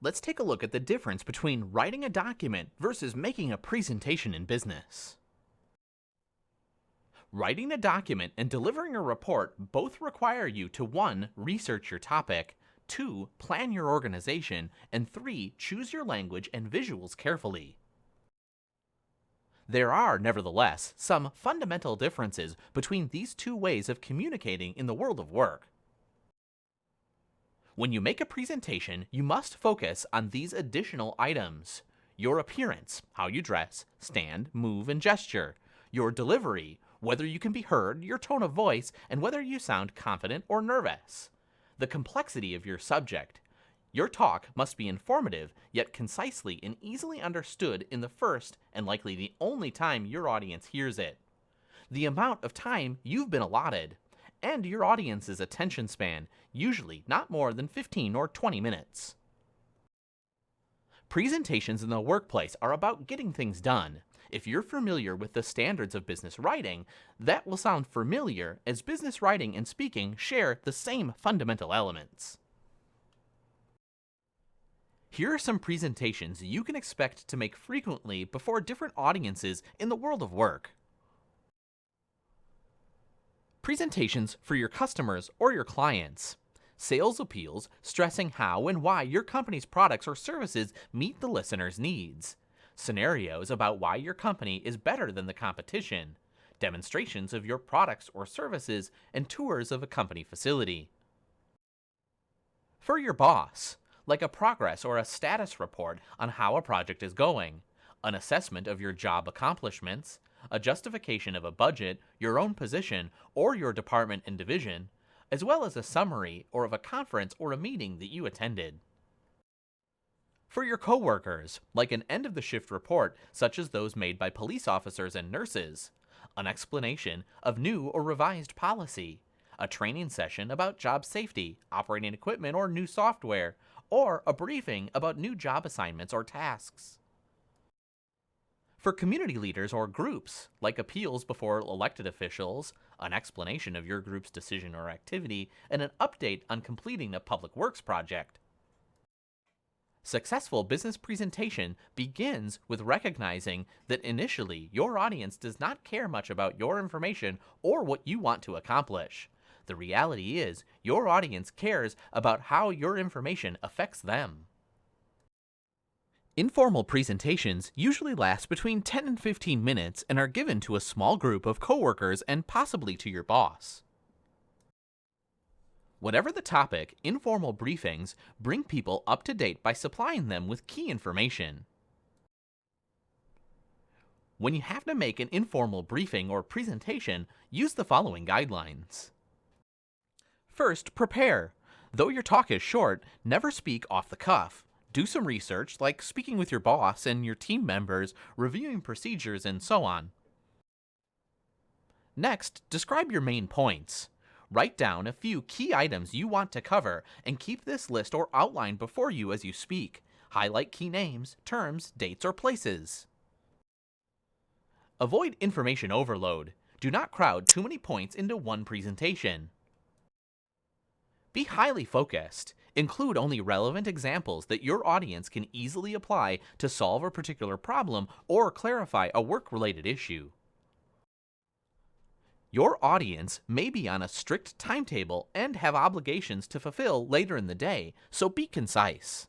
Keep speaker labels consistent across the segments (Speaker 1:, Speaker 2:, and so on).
Speaker 1: Let's take a look at the difference between writing a document versus making a presentation in business. Writing a document and delivering a report both require you to 1. Research your topic, 2. Plan your organization, and 3. Choose your language and visuals carefully. There are, nevertheless, some fundamental differences between these two ways of communicating in the world of work. When you make a presentation, you must focus on these additional items: your appearance, how you dress, stand, move, and gesture; your delivery, whether you can be heard, your tone of voice, and whether you sound confident or nervous; the complexity of your subject. Your talk must be informative, yet concisely and easily understood in the first and likely the only time your audience hears it; the amount of time you've been allotted; and your audience's attention span, usually not more than 15 or 20 minutes. Presentations in the workplace are about getting things done. If you're familiar with the standards of business writing, that will sound familiar, as business writing and speaking share the same fundamental elements. Here are some presentations you can expect to make frequently before different audiences in the world of work. Presentations for your customers or your clients. Sales appeals stressing how and why your company's products or services meet the listener's needs. Scenarios about why your company is better than the competition. Demonstrations of your products or services, and tours of a company facility. For your boss, like a progress or a status report on how a project is going, an assessment of your job accomplishments, a justification of a budget, your own position, or your department and division, as well as a summary or of a conference or a meeting that you attended. For your coworkers, like an end-of-the-shift report such as those made by police officers and nurses, an explanation of new or revised policy, a training session about job safety, operating equipment or new software, or a briefing about new job assignments or tasks. For community leaders or groups, like appeals before elected officials, an explanation of your group's decision or activity, and an update on completing a public works project. Successful business presentation begins with recognizing that initially your audience does not care much about your information or what you want to accomplish. The reality is, your audience cares about how your information affects them. Informal presentations usually last between 10 and 15 minutes and are given to a small group of coworkers and possibly to your boss. Whatever the topic, informal briefings bring people up to date by supplying them with key information. When you have to make an informal briefing or presentation, use the following guidelines. First, prepare. Though your talk is short, never speak off the cuff. Do some research, like speaking with your boss and your team members, reviewing procedures, and so on. Next, describe your main points. Write down a few key items you want to cover and keep this list or outline before you as you speak. Highlight key names, terms, dates, or places. Avoid information overload. Do not crowd too many points into one presentation. Be highly focused. Include only relevant examples that your audience can easily apply to solve a particular problem or clarify a work-related issue. Your audience may be on a strict timetable and have obligations to fulfill later in the day, so be concise.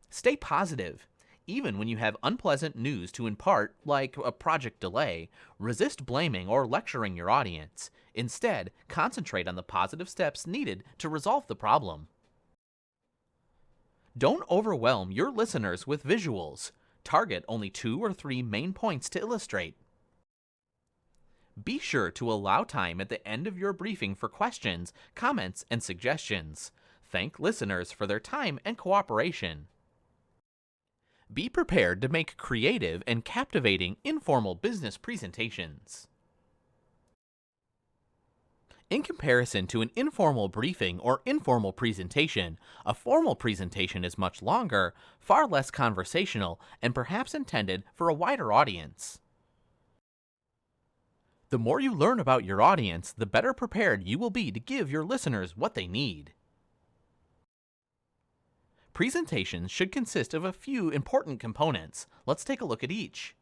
Speaker 1: Stay positive. Even when you have unpleasant news to impart, like a project delay, resist blaming or lecturing your audience. Instead, concentrate on the positive steps needed to resolve the problem. Don't overwhelm your listeners with visuals. Target only 2 or 3 main points to illustrate. Be sure to allow time at the end of your briefing for questions, comments, and suggestions. Thank listeners for their time and cooperation. Be prepared to make creative and captivating informal business presentations. In comparison to an informal briefing or informal presentation, a formal presentation is much longer, far less conversational, and perhaps intended for a wider audience. The more you learn about your audience, the better prepared you will be to give your listeners what they need. Presentations should consist of a few important components. Let's take a look at each.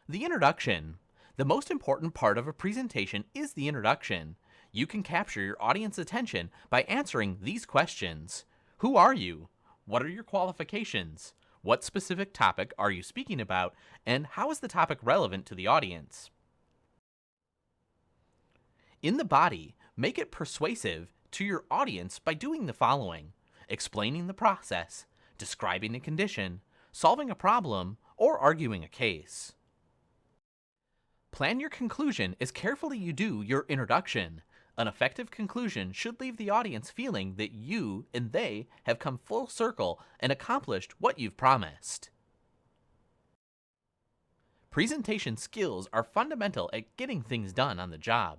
Speaker 1: The introduction. The most important part of a presentation is the introduction. You can capture your audience attention by answering these questions. Who are you? What are your qualifications? What specific topic are you speaking about? And how is the topic relevant to the audience? In the body, make it persuasive to your audience by doing the following: explaining the process, describing a condition, solving a problem, or arguing a case. Plan your conclusion as carefully you do your introduction. An effective conclusion should leave the audience feeling that you and they have come full circle and accomplished what you've promised. Presentation skills are fundamental at getting things done on the job.